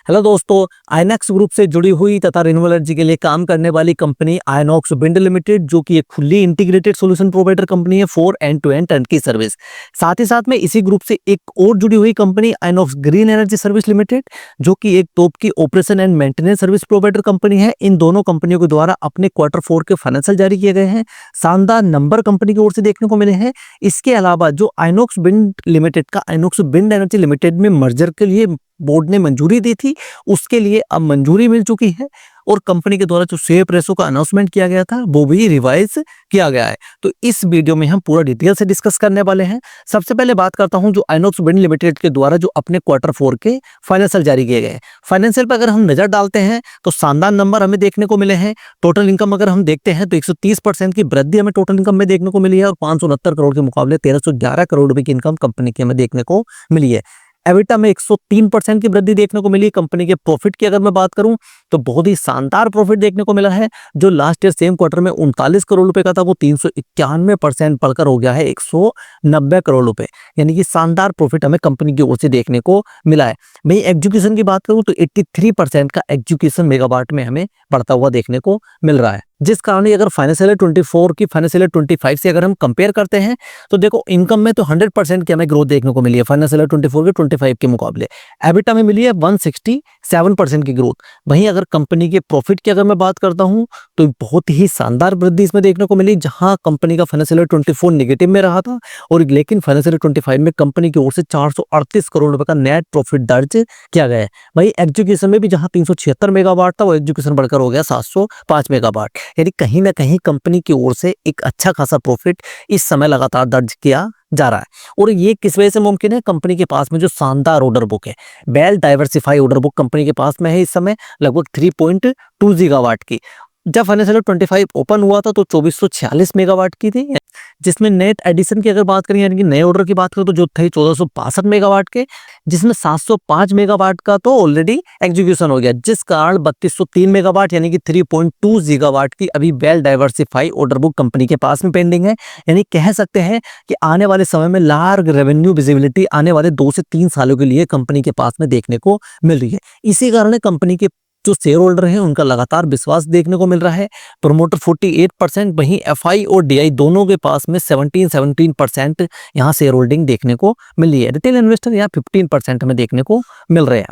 Hello दोस्तों, INOX group से जुड़ी हुई तथा रिन्यूएबल एनर्जी के लिए काम करने वाली कंपनी आइनॉक्स विंड लिमिटेड, जो कि एक fully integrated solution provider company है for end to end turnkey service. साथ ही साथ में इसी ग्रुप से एक और जुड़ी हुई company INOX green energy service limited, जो कि एक तोप की operation and maintenance service provider company है। इन दोनों कंपनियों के द्वारा अपने Q4 के फाइनेंशियल जारी किए गए हैं। शानदार नंबर कंपनी की ओर से देखने को मिले हैं। इसके अलावा जो आइनॉक्स विंड लिमिटेड का आइनॉक्स विंड एनर्जी लिमिटेड में मर्जर के लिए बोर्ड ने मंजूरी दी थी, उसके लिए अब मंजूरी मिल चुकी है और कंपनी के द्वारा जो शेयर प्रेसों का अनाउंसमेंट किया गया था वो भी रिवाइज किया गया है। तो इस वीडियो में हम पूरा डिटेल से डिस्कस करने वाले हैं। सबसे पहले बात करता हूं जो आइनॉक्स विंड लिमिटेड के द्वारा जो अपने Q4 के फाइनेंशियल जारी किए गए। फाइनेंशियल पर अगर हम नजर डालते हैं तो शानदार नंबर हमें देखने को मिले हैं। टोटल इनकम अगर हम देखते हैं तो 130% की वृद्धि हमें टोटल इनकम में देखने को मिली है और 569 करोड़ के मुकाबले 1311 करोड़ रुपए की इनकम कंपनी की हमें देखने को मिली है। एबिटा में 103% की वृद्धि देखने को मिली। कंपनी के प्रॉफिट की अगर मैं बात करूं तो बहुत ही शानदार प्रॉफिट देखने को मिला है। जो लास्ट ईयर सेम क्वार्टर में 39 करोड़ रुपए का था वो 391% बढ़कर हो गया है 190 करोड़ रुपए, यानी कि शानदार प्रॉफिट हमें कंपनी की ओर से देखने को मिला है। वहीं एग्जीक्यूशन की बात करूं तो 83% का एग्जीक्यूशन मेगावाट में हमें बढ़ता हुआ देखने को मिल रहा है, जिस कारण अगर फाइनेंशियल 24 की फाइनेंशियल 25 से अगर हम कंपेयर करते हैं तो देखो इनकम में तो 100% की हमें ग्रोथ देखने को मिली है फाइनेंशियल 24 के 25 के मुकाबले। एबिटा में मिली है 167% की ग्रोथ। वहीं अगर कंपनी के प्रॉफिट की अगर मैं बात करता हूं तो बहुत ही शानदार वृद्धि इसमें देखने को मिली, जहां कंपनी का फाइनेंशियल 24 नेगेटिव में रहा था और लेकिन फाइनेंशियल 25 में कंपनी की ओर से 438 करोड़ रुपए का नेट प्रॉफिट दर्ज किया गया है। वहीं एग्जीक्यूशन में भी जहां 376 मेगावाट था वो एग्जीक्यूशन बढ़कर हो गया 705 मेगावाट, यानी कहीं ना कहीं कंपनी की ओर से एक अच्छा खासा प्रॉफिट इस समय लगातार दर्ज किया जा रहा है। और ये किस वजह से मुमकिन है? कंपनी के पास में जो शानदार ऑर्डर बुक है, well diversify order book company के पास में है इस समय लगभग 3.2 गीगावाट की। जब फाइनेंशियल 25 ओपन हुआ था तो 2446 मेगावाट की थी, जिसमें नेट एडिशन की अगर बात करें यानी कि नए ऑर्डर की बात करें तो जो थे 1462 मेगावाट के, जिसमें 705 मेगावाट का तो ऑलरेडी एग्जीक्यूशन हो गया, जिस कारण 3203 मेगावाट यानी कि 3.2 गीगावाट की अभी well diversify order book company के पास में पेंडिंग है। यानी कह सकते हैं कि आने वाले समय में लार्ज रेवेन्यू विजिबिलिटी आने वाले 2 से 3 सालों के लिए कंपनी के पास में देखने को मिल रही है। इसी कारण कंपनी के जो शेयर होल्डर हैं उनका लगातार विश्वास देखने को मिल रहा है। प्रोमोटर 48%, वहीं एफआई और डीआई दोनों के पास में 17% यहाँ शेयर होल्डिंग देखने को मिल रही है। रिटेल इन्वेस्टर यहाँ 15% हमें देखने को मिल रहे हैं।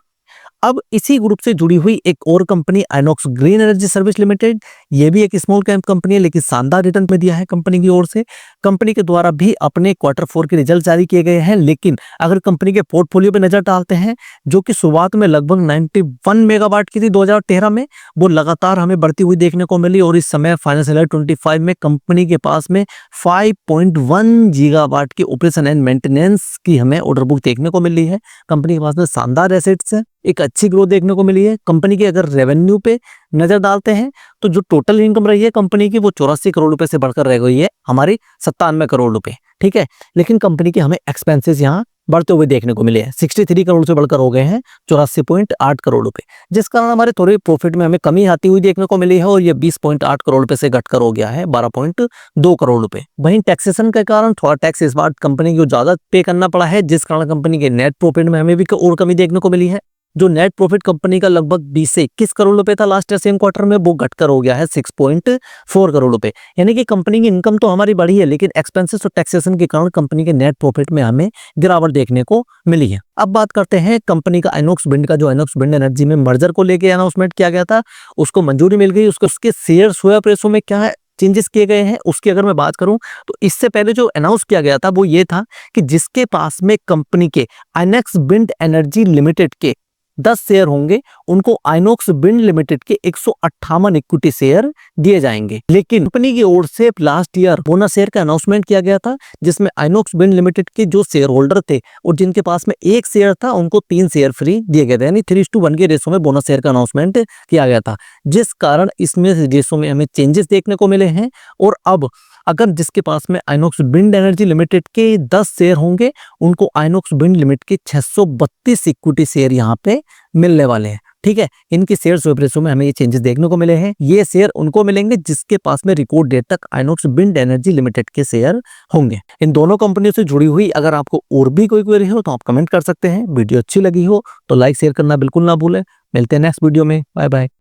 अब इसी ग्रुप से जुड़ी हुई एक और company INOX green energy service limited, ये भी एक स्मॉल कैप कंपनी है लेकिन शानदार रिटर्न में दिया है कंपनी की ओर से। कंपनी के द्वारा भी अपने Q4 के रिजल्ट जारी किए गए हैं, लेकिन अगर कंपनी के पोर्टफोलियो पे नजर डालते हैं जो कि शुरुआत में लगभग 91 मेगावाट की थी 2013 में, वो लगातार हमें बढ़ती हुई देखने को मिली और इस समय फाइनेंशियल 25 में कंपनी के पास में 5.1 गीगावाट की ऑपरेशन एंड मेंटेनेंस की हमें ऑर्डर बुक देखने को मिल रही है। कंपनी के पास में शानदार एसेट्स है, एक अच्छी ग्रोथ देखने को मिली है। कंपनी के अगर रेवेन्यू पे नजर डालते हैं तो जो टोटल इनकम रही है कंपनी की वो 84 करोड़ रुपए से बढ़कर रह गई है हमारी 97 करोड़ रुपए, ठीक है। लेकिन कंपनी के हमें एक्सपेंसेस यहाँ बढ़ते हुए देखने को मिले हैं, 63 करोड़ से बढ़कर हो गए हैं 84.8 करोड़ रुपए, जिस कारण हमारे थोड़े प्रॉफिट में हमें कमी आती हुई देखने को मिली है और ये 20.8 करोड़ रुपए से घटकर हो गया है 12.2 करोड़ रुपए। वहीं टैक्सेशन के कारण थोड़ा टैक्स इस बार कंपनी को ज्यादा पे करना पड़ा है, जिस कारण कंपनी के नेट प्रॉफिट में हमें भी और कमी देखने को मिली है। जो नेट प्रॉफिट कंपनी का लगभग 20 से 21 करोड़ रुपए था लास्ट ईयर सेम क्वार्टर में, वो घटकर हो गया है 6.4 करोड़ रुपए। यानी कि कंपनी की इनकम तो हमारी बढ़ी है लेकिन एक्सपेंसेस और टैक्सेशन के कारण कंपनी के नेट प्रॉफिट में हमें गिरावट देखने को मिली है। अब बात करते हैं कंपनी का आइनॉक्स विंड का, जो आइनॉक्स विंड एनर्जी में मर्जर को लेकर अनाउंसमेंट किया गया था उसको मंजूरी मिल गई। उसके शेयर स्वैप रेशो में क्या है चेंजेस किए गए हैं उसकी अगर मैं बात करूं तो इससे पहले जो अनाउंस किया गया था वो ये था कि जिसके पास में कंपनी के आइनॉक्स विंड एनर्जी लिमिटेड के 10 शेयर होंगे उनको आइनॉक्स विंड लिमिटेड के 158 इक्विटी शेयर दिए जाएंगे। लेकिन कंपनी की ओर से लास्ट ईयर बोनस शेयर का अनाउंसमेंट किया गया था, जिसमें आइनॉक्स विंड लिमिटेड के जो शेयर होल्डर थे और जिनके पास में 1 शेयर था उनको 3 शेयर फ्री दिए गए थे, यानी 3:1 के रेशो में बोनस शेयर का अनाउंसमेंट किया गया था, जिस कारण इसमें रेशो में हमें चेंजेस देखने को मिले हैं। और अब अगर जिसके पास में आइनॉक्स विंड एनर्जी लिमिटेड के 10 शेयर होंगे उनको आइनॉक्स विंड लिमिटेड के 632 इक्विटी शेयर यहाँ पे मिलने वाले हैं, ठीक है। इनके शेयर स्वैप रेशो में हमें ये चेंजेस देखने को मिले हैं। ये शेयर उनको मिलेंगे जिसके पास में रिकॉर्ड डेट तक आइनॉक्स विंड एनर्जी लिमिटेड के शेयर होंगे। इन दोनों कंपनियों से जुड़ी हुई अगर आपको और भी कोई क्वेरी हो तो आप कमेंट कर सकते हैं। वीडियो अच्छी लगी हो तो लाइक शेयर करना बिल्कुल ना भूलें। मिलते हैं नेक्स्ट वीडियो में। Bye bye.